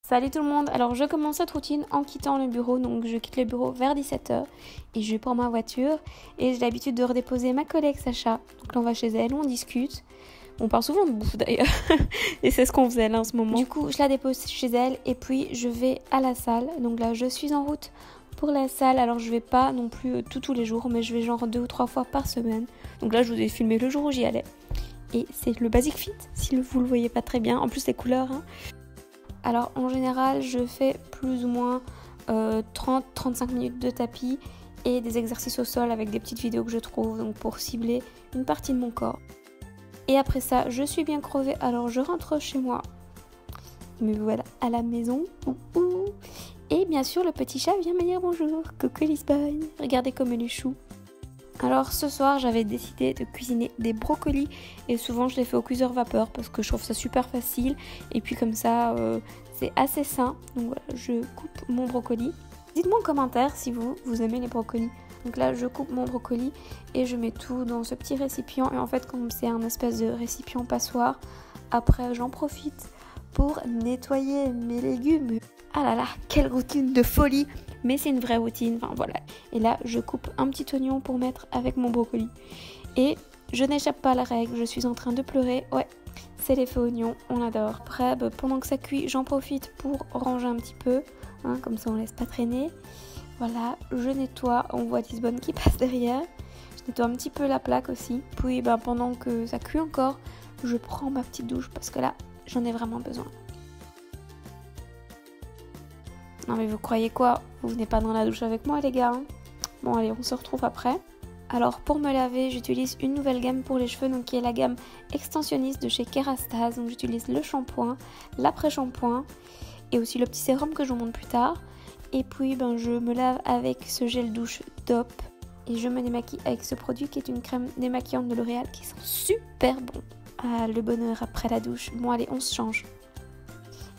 Salut tout le monde, alors je commence cette routine en quittant le bureau, donc je quitte le bureau vers 17h et je prends ma voiture et j'ai l'habitude de redéposer ma collègue Sacha. Donc là on va chez elle, on discute, on parle souvent de bouffe d'ailleurs et c'est ce qu'on faisait là en ce moment. Du coup je la dépose chez elle et puis je vais à la salle, donc là je suis en route pour la salle, alors je vais pas non plus tous les jours mais je vais genre 2 ou 3 fois par semaine. Donc là je vous ai filmé le jour où j'y allais et c'est le Basic Fit si vous le voyez pas très bien, en plus les couleurs hein. Alors en général je fais plus ou moins 30-35 minutes de tapis et des exercices au sol avec des petites vidéos que je trouve donc pour cibler une partie de mon corps. Et après ça je suis bien crevée, alors je rentre chez moi. Me voilà à la maison. Et bien sûr le petit chat vient me dire bonjour. Coucou Lisbonne, regardez comme elle est chou. Alors ce soir j'avais décidé de cuisiner des brocolis et souvent je les fais au cuiseur vapeur parce que je trouve ça super facile et puis comme ça c'est assez sain. Donc voilà, je coupe mon brocoli. Dites-moi en commentaire si vous aimez les brocolis. Donc là je coupe mon brocoli et je mets tout dans ce petit récipient et en fait comme c'est un espèce de récipient passoire, après j'en profite pour nettoyer mes légumes. Ah là là, quelle routine de folie! Mais c'est une vraie routine, enfin voilà. Et là, je coupe un petit oignon pour mettre avec mon brocoli. Et je n'échappe pas à la règle, je suis en train de pleurer. Ouais, c'est l'effet oignon, on adore. Après, pendant que ça cuit, j'en profite pour ranger un petit peu. Hein, comme ça, on laisse pas traîner. Voilà, je nettoie, on voit Lisbonne qui passe derrière. Je nettoie un petit peu la plaque aussi. Puis, pendant que ça cuit encore, je prends ma petite douche parce que là, j'en ai vraiment besoin. Non mais vous croyez quoi? Vous venez pas dans la douche avec moi les gars hein? Bon allez, on se retrouve après. Alors pour me laver, j'utilise une nouvelle gamme pour les cheveux, donc qui est la gamme extensionniste de chez Kerastase. Donc j'utilise le shampoing, l'après-shampoing et aussi le petit sérum que je vous montre plus tard. Et puis je me lave avec ce gel douche DOP et je me démaquille avec ce produit qui est une crème démaquillante de L'Oréal qui sent super bon. Ah le bonheur après la douche. Bon allez, on se change.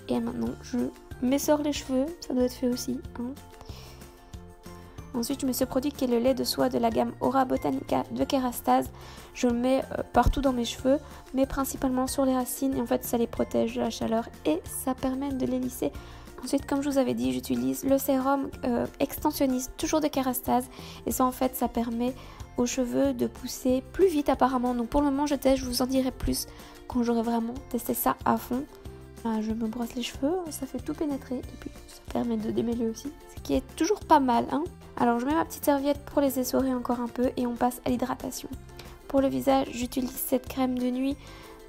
Et maintenant je m'essore les cheveux, ça doit être fait aussi. Hein. Ensuite, je mets ce produit qui est le lait de soie de la gamme Aura Botanica de Kerastase. Je le mets partout dans mes cheveux, mais principalement sur les racines. Et en fait, ça les protège de la chaleur et ça permet de les lisser. Ensuite, comme je vous avais dit, j'utilise le sérum extensionniste, toujours de Kerastase. Et ça, en fait, ça permet aux cheveux de pousser plus vite apparemment. Donc pour le moment, je teste, je vous en dirai plus quand j'aurai vraiment testé ça à fond. Je me brosse les cheveux, ça fait tout pénétrer et puis ça permet de démêler aussi, ce qui est toujours pas mal hein. Alors je mets ma petite serviette pour les essorer encore un peu et on passe à l'hydratation. Pour le visage, j'utilise cette crème de nuit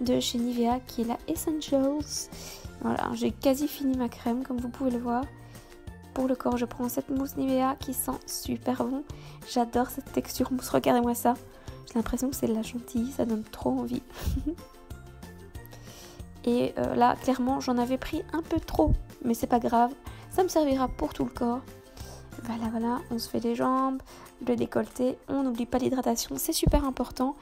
de chez Nivea qui est la Essentials. Voilà, j'ai quasi fini ma crème comme vous pouvez le voir. Pour le corps, je prends cette mousse Nivea qui sent super bon. J'adore cette texture mousse, regardez-moi ça. J'ai l'impression que c'est de la chantilly, ça donne trop envie. Et là, clairement, j'en avais pris un peu trop, mais c'est pas grave, ça me servira pour tout le corps. Voilà, on se fait les jambes, le décolleté, on n'oublie pas l'hydratation, c'est super important.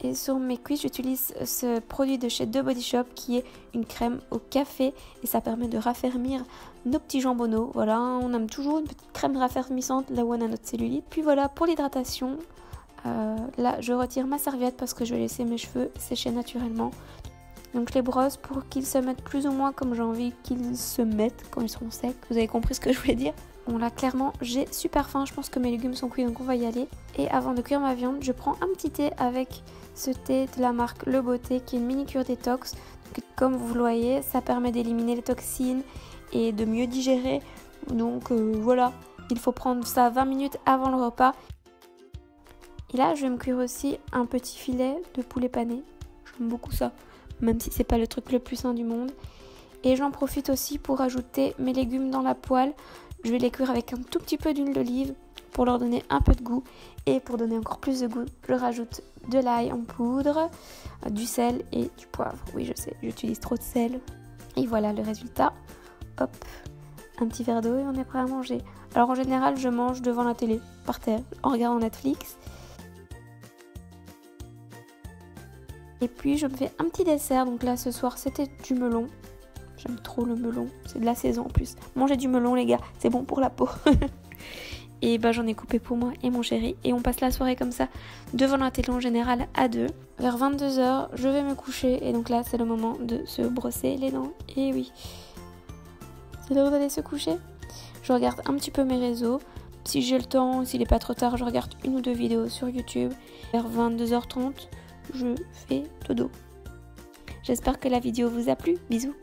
Et sur mes cuisses, j'utilise ce produit de chez The Body Shop qui est une crème au café et ça permet de raffermir nos petits jambonneaux. Voilà, on aime toujours une petite crème raffermissante là où on a notre cellulite. Puis voilà, pour l'hydratation, là, je retire ma serviette parce que je vais laisser mes cheveux sécher naturellement. Donc je les brosse pour qu'ils se mettent plus ou moins comme j'ai envie qu'ils se mettent quand ils seront secs. Vous avez compris ce que je voulais dire? Bon là clairement j'ai super faim, je pense que mes légumes sont cuits donc on va y aller. Et avant de cuire ma viande, je prends un petit thé avec ce thé de la marque Le Beauté qui est une mini cure détox. Donc, comme vous le voyez, ça permet d'éliminer les toxines et de mieux digérer. Donc voilà, il faut prendre ça 20 minutes avant le repas. Et là je vais me cuire aussi un petit filet de poulet pané, j'aime beaucoup ça. Même si c'est pas le truc le plus sain du monde. Et j'en profite aussi pour ajouter mes légumes dans la poêle. Je vais les cuire avec un tout petit peu d'huile d'olive pour leur donner un peu de goût. Et pour donner encore plus de goût, je rajoute de l'ail en poudre, du sel et du poivre. Oui, je sais, j'utilise trop de sel. Et voilà le résultat. Hop, un petit verre d'eau et on est prêt à manger. Alors en général, je mange devant la télé, par terre, en regardant Netflix. Et puis je me fais un petit dessert, donc là ce soir c'était du melon. J'aime trop le melon, c'est de la saison en plus. Mangez du melon les gars, c'est bon pour la peau. Et j'en ai coupé pour moi et mon chéri. Et on passe la soirée comme ça, devant la télé en général à deux. Vers 22h, je vais me coucher et donc là c'est le moment de se brosser les dents. Et oui, c'est l'heure d'aller se coucher. Je regarde un petit peu mes réseaux. Si j'ai le temps, s'il n'est pas trop tard, je regarde 1 ou 2 vidéos sur YouTube. Vers 22h30, je fais dodo. J'espère que la vidéo vous a plu. Bisous.